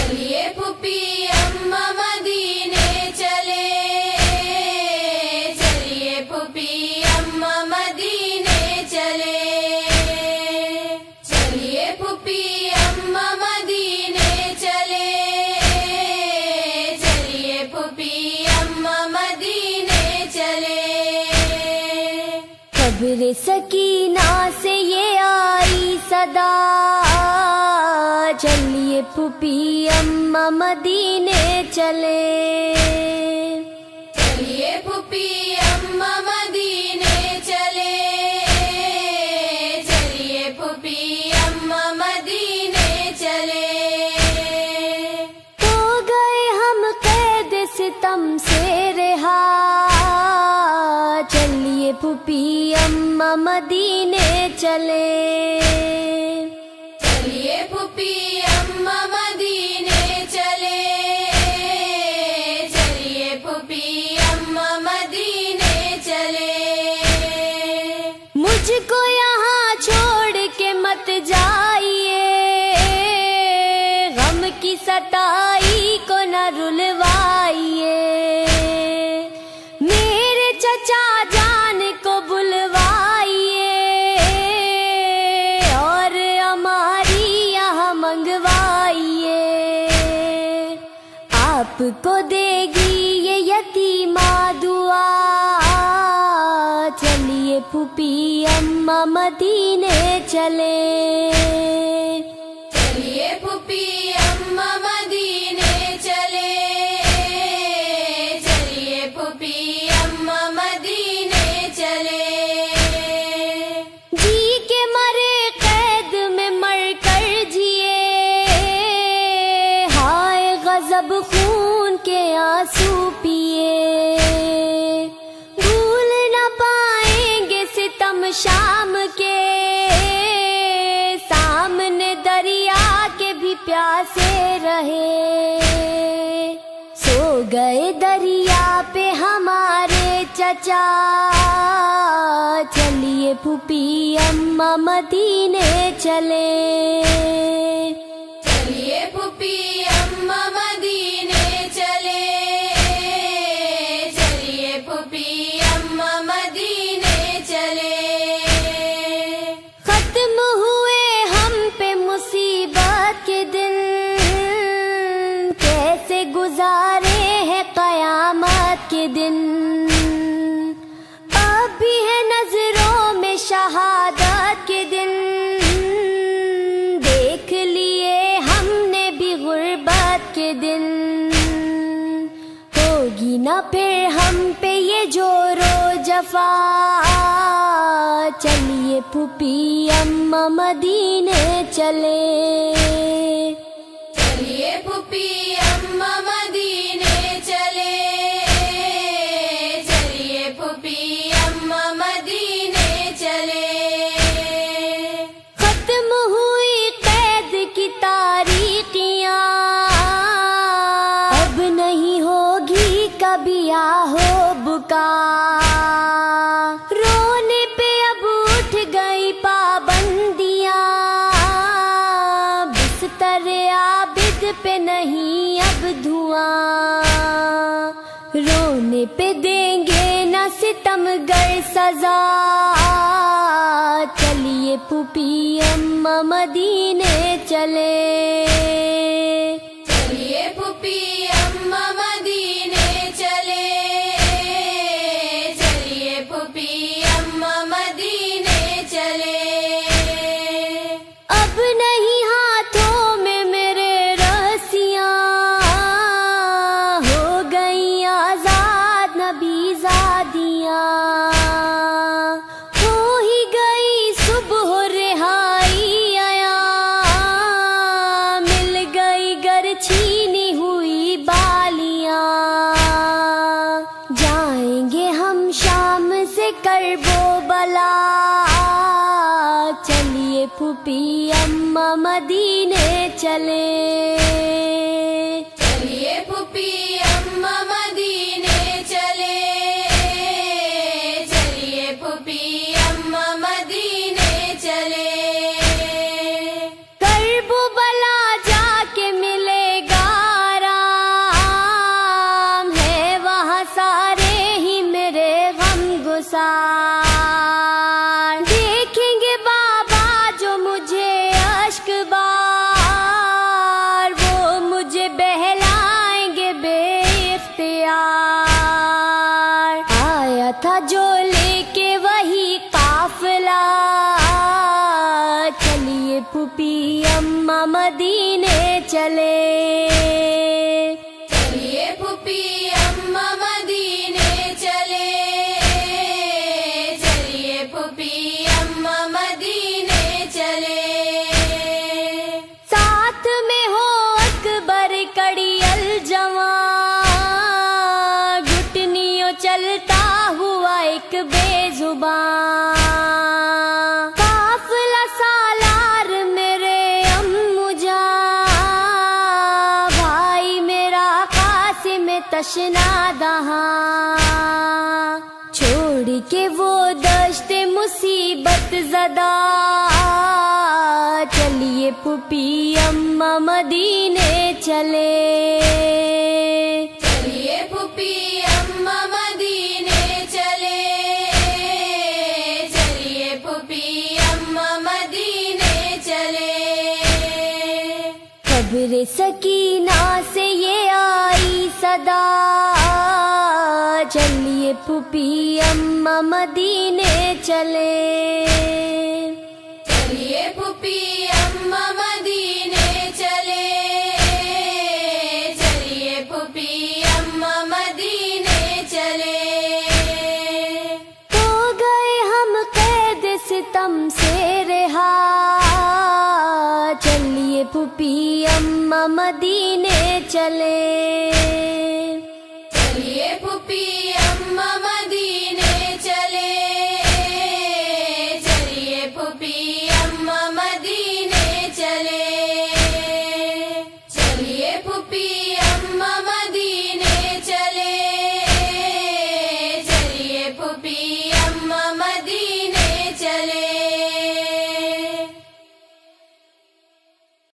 چلیے پھوپھی اماں مدینے چلے، چلیے پھوپھی اماں مدینے چلے، چلیے پھوپھی اماں مدینے چلے، چلیے پھوپھی اماں مدینے چلے۔ قبر سکینہ سے یہ آئی صدا، چلیے پھوپھی اماں مدینے چلے، چلیے پھوپھی اماں مدینے چلے، چلیے پھوپھی اماں مدینے چلے۔ ہو گئے ہم قید ستم سے رہا، چلیے پھوپھی اماں مدینے چلے، چلیے پھوپھی اماں مدینے چلے، چلیے پھوپھی اماں مدینے چلے۔ مجھ کو یہاں چھوڑ کے مت جائیے، غم کی ستائی کو نہ رلوائیے، میرے چچا جان کو بلوائیے، اور ہماری یہاں منگوائیے، آپ کو دے گی یہ یتیمہ دعا، چلیے پھوپھی اماں مدینے چلے، چلیے پھوپھی اماں مدینے چلے، چلیے پھوپھی اماں مدینے چلے۔ جی کے مرے قید میں مر کر جیے، ہائے غضب خون کے آنسو پیے، بھول نہ پائیں گے ستم شام کے، سامنے دریا کے بھی پیاسے رہے، سو گئے دریا پہ ہمارے چچا، چلیے پھوپھی اماں مدینے چلے، چلیے پھوپھی اماں مدینے چلے، چلیے پھوپھی اماں مدینے چلے۔ ختم ہوئے ہم پہ مصیبت کے دن، کیسے گزارے ہیں قیامت کے دن، اب بھی ہے نظروں میں شہادت کے دن، دیکھ لیے ہم نے بھی غربت کے دن، ہوگی نہ پھر ہم پہ یہ جور و جفا، چلیے پھوپھی اماں مدینے چلے، چلیے پھوپھی اماں مدینے چلے، چلیے پھوپھی اماں مدینے چلے۔ ختم ہوئی قید کی تاریخیاں، اب نہیں ہوگی کبھی آہو بکا، رونے پہ اب اٹھ گئی پابندیاں، بستر عابد پہ نہیں اب دھواں، رونے پہ دیں گے نہ ستم گر سزا، چلیے پھوپھی اماں مدینے چلے، چلیے پھوپھی اماں مدینے چلے، چلیے پھوپھی اماں مدینے چلے۔ اب نہیں ہاتھوں میں میرے رسیاں، ہو گئی آزاد نبی زادیاں، ہو ہی گئی صبح رہائی آیا، مل گئی گر چھینی ہوئی بالیاں، جائیں گے ہم شام سے کرب و بلا، چلیے پھوپھی اماں مدینے چلے، چلیے پھوپھی اماں مدینے چلے، چلیے پھوپھی اماں مدینے چلے۔ کرب و بلا جا کے ملے گا چلے چلیے پھوپھی اماں مدینے چلے چلیے پھوپھی اماں مدینے چلے ساتھ میں ہو اکبر کڑی الجوان گھٹنیوں چلتا ہوا ایک بے زبان قافلہ سالار میرے امو جان بھائی میرا قاسم تشنا دہاں چھوڑ کے وہ دشت مصیبت زدہ چلیے پھوپھی اماں مدینے چلے چلیے پھوپھی اماں مدینے چلے چلیے پھوپھی اماں مدینے چلے قبر سکینہ سے یہ آئی صدا چلیے پھوپھی اماں مدینے چلے چلیے پھوپھی اماں مدینے چلے چلیے پھوپھی اماں مدینے چلے ہو گئے ہم قید ستم سے رہا چلیے پھوپھی اماں مدینے چلے چلیے پھوپھی